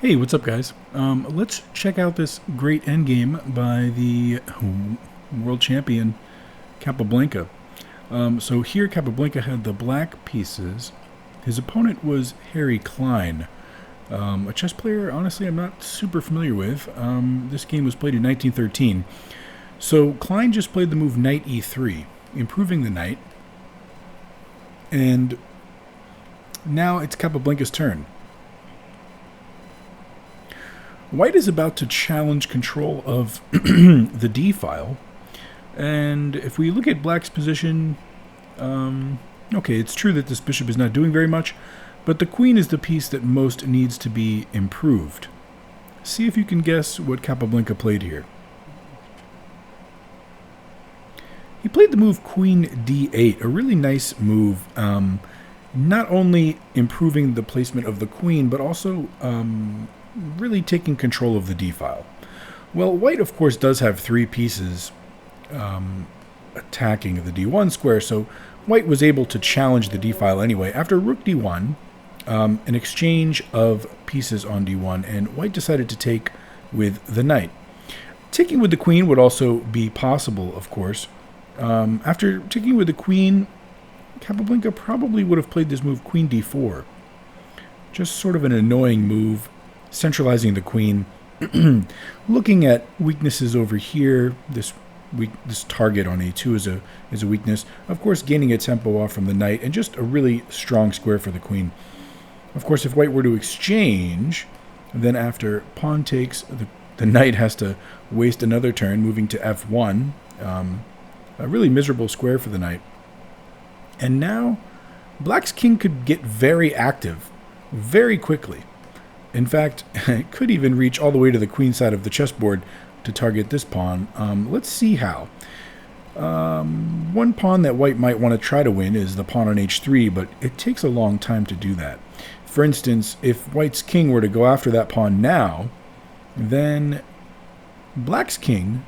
Hey, what's up, guys? Let's check out this great endgame by the world champion Capablanca. So here, Capablanca had the black pieces. His opponent was Harry Kline, a chess player, honestly, I'm not super familiar with. This game was played in 1913. So Kline just played the move knight e3, improving the knight. And now it's Capablanca's turn. White is about to challenge control of the d file, and if we look at black's position, okay, it's true that this bishop is not doing very much, but the queen is the piece that most needs to be improved. See if you can guess what Capablanca played here. He played the move queen d8, a really nice move, not only improving the placement of the queen, but also really taking control of the d-file. Well, white, of course, does have three pieces attacking the d1 square, so white was able to challenge the d-file anyway. After rook d1, an exchange of pieces on d1, and white decided to take with the knight. Taking with the queen would also be possible, of course. After taking with the queen, Capablanca probably would have played this move queen d4. Just sort of an annoying move, centralizing the queen. Looking at weaknesses over here, this target on a2 is a weakness. Of course, gaining a tempo off from the knight, and just a really strong square for the queen. Of course, if white were to exchange, then after pawn takes, the knight has to waste another turn, moving to f1. A really miserable square for the knight. And now, black's king could get very active very quickly. In fact, it could even reach all the way to the queen side of the chessboard to target this pawn. Let's see how. One pawn that white might want to try to win is the pawn on h3, but it takes a long time to do that. For instance, if white's king were to go after that pawn now, then black's king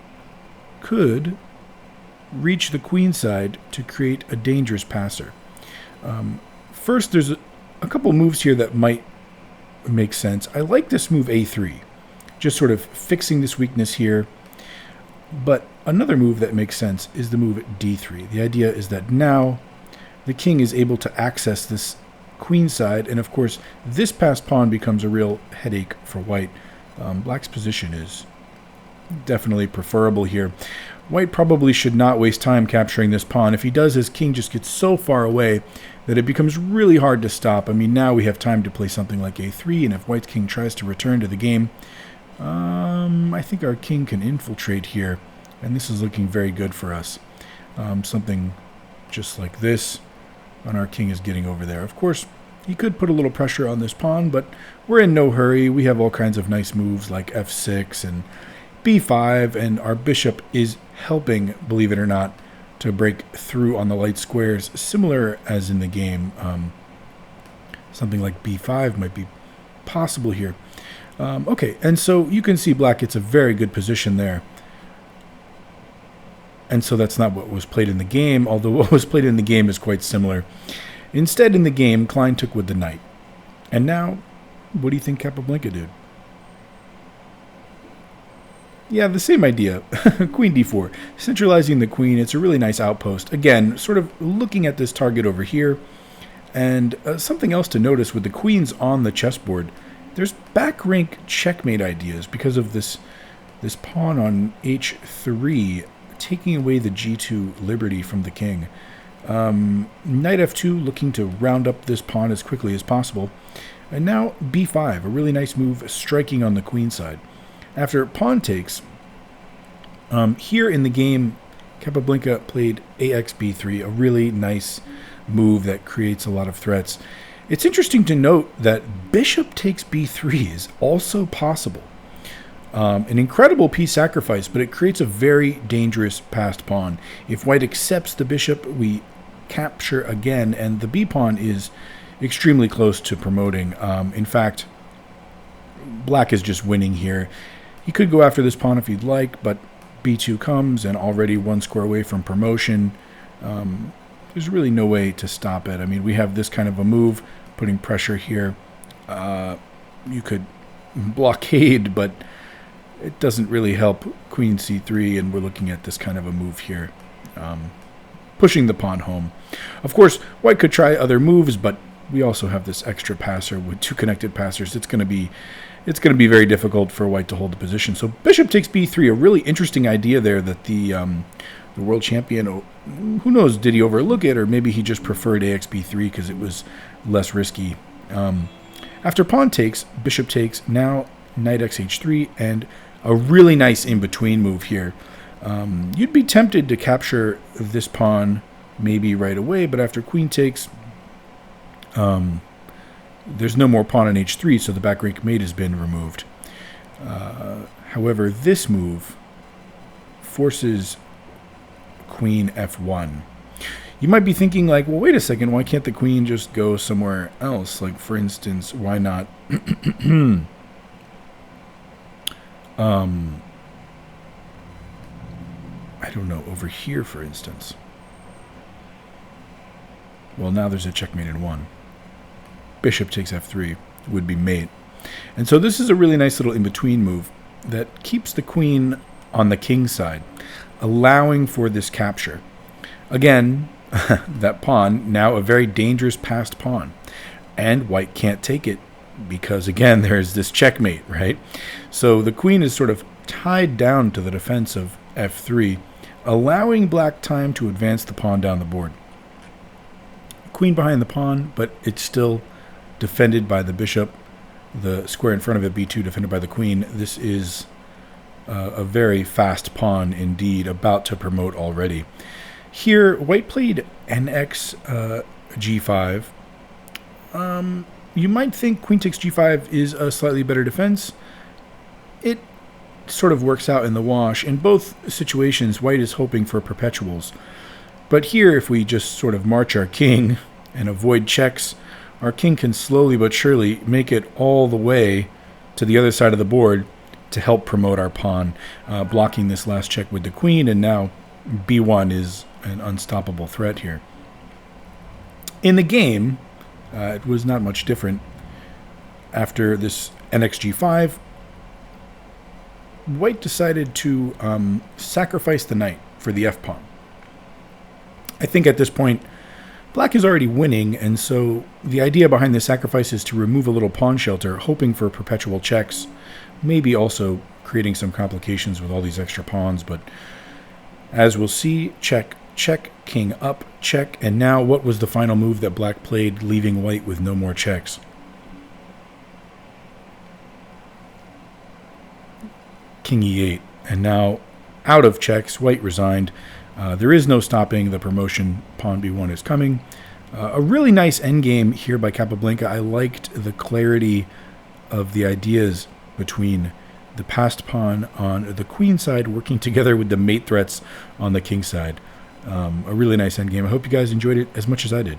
could reach the queen side to create a dangerous passer. First, there's a couple moves here that might make sense. I like this move a3, just sort of fixing this weakness here. But another move that makes sense is the move d3. The idea is that now the king is able to access this queen side, and of course this passed pawn becomes a real headache for white. Black's position is definitely preferable here. White probably should not waste time capturing this pawn. If he does, his king just gets so far away that it becomes really hard to stop. I mean, now we have time to play something like a3, and if white's king tries to return to the game, I think our king can infiltrate here, and this is looking very good for us. Something just like this, and our king is getting over there. Of course, he could put a little pressure on this pawn, but we're in no hurry. We have all kinds of nice moves like f6 and b5, and our bishop is helping, believe it or not, to break through on the light squares, similar as in the game. Something like b5 might be possible here. Okay, and so you can see black gets a very good position there. And so that's not what was played in the game, although what was played in the game is quite similar. Instead, in the game, Kline took with the knight. And now, what do you think Capablanca did? Yeah, the same idea. Queen d4. Centralizing the queen. It's a really nice outpost. Again, sort of looking at this target over here. And something else to notice with the queens on the chessboard, there's back rank checkmate ideas because of this pawn on h3 taking away the g2 liberty from the king. Knight f2 looking to round up this pawn as quickly as possible. And now b5, a really nice move striking on the queen side. After pawn takes, here in the game, Capablanca played ax b3, a really nice move that creates a lot of threats. It's interesting to note that bishop takes b3 is also possible. An incredible piece sacrifice, but it creates a very dangerous passed pawn. If white accepts the bishop, we capture again, and the b pawn is extremely close to promoting. In fact, black is just winning here. He could go after this pawn if he'd like, but b2 comes, and already one square away from promotion. There's really no way to stop it. I mean, we have this kind of a move, putting pressure here. You could blockade, but it doesn't really help queen c3, and we're looking at this kind of a move here, pushing the pawn home. Of course, white could try other moves, but we also have this extra passer with 2 connected passers. It's going to be very difficult for white to hold the position. So bishop takes b3, a really interesting idea there that the world champion, who knows, did he overlook it, or maybe he just preferred axb3 because it was less risky. After pawn takes, bishop takes, now knight xh3, and a really nice in-between move here. You'd be tempted to capture this pawn maybe right away, but after queen takes, there's no more pawn on h3, so the back rank mate has been removed. However, this move forces queen f1. You might be thinking, like, well, wait a second, why can't the queen just go somewhere else? Like, for instance, why not I don't know, over here, for instance. Well, now there's a checkmate in 1. Bishop takes f3 would be mate. And so this is a really nice little in-between move that keeps the queen on the king side, allowing for this capture. Again, that pawn, now a very dangerous passed pawn. And white can't take it because, again, there's this checkmate, right? So the queen is sort of tied down to the defense of f3, allowing black time to advance the pawn down the board. Queen behind the pawn, but it's still defended by the bishop. The square in front of it, b2, defended by the queen. This is a very fast pawn indeed, about to promote already. Here, white played nx g5. You might think queen takes g5 is a slightly better defense. It sort of works out in the wash. In both situations, white is hoping for perpetuals. But here, if we just sort of march our king and avoid checks, our king can slowly but surely make it all the way to the other side of the board to help promote our pawn, blocking this last check with the queen, and now b1 is an unstoppable threat here. In the game, it was not much different. After this nxg5, white decided to sacrifice the knight for the f-pawn. I think at this point, black is already winning, and so the idea behind the sacrifice is to remove a little pawn shelter, hoping for perpetual checks, maybe also creating some complications with all these extra pawns. But as we'll see, check, check, king up, check, and now what was the final move that black played, leaving white with no more checks? King e8, and now out of checks, white resigned. There is no stopping the promotion. Pawn b1 is coming. A really nice endgame here by Capablanca. I liked the clarity of the ideas between the passed pawn on the queen side working together with the mate threats on the king side. A really nice endgame. I hope you guys enjoyed it as much as I did.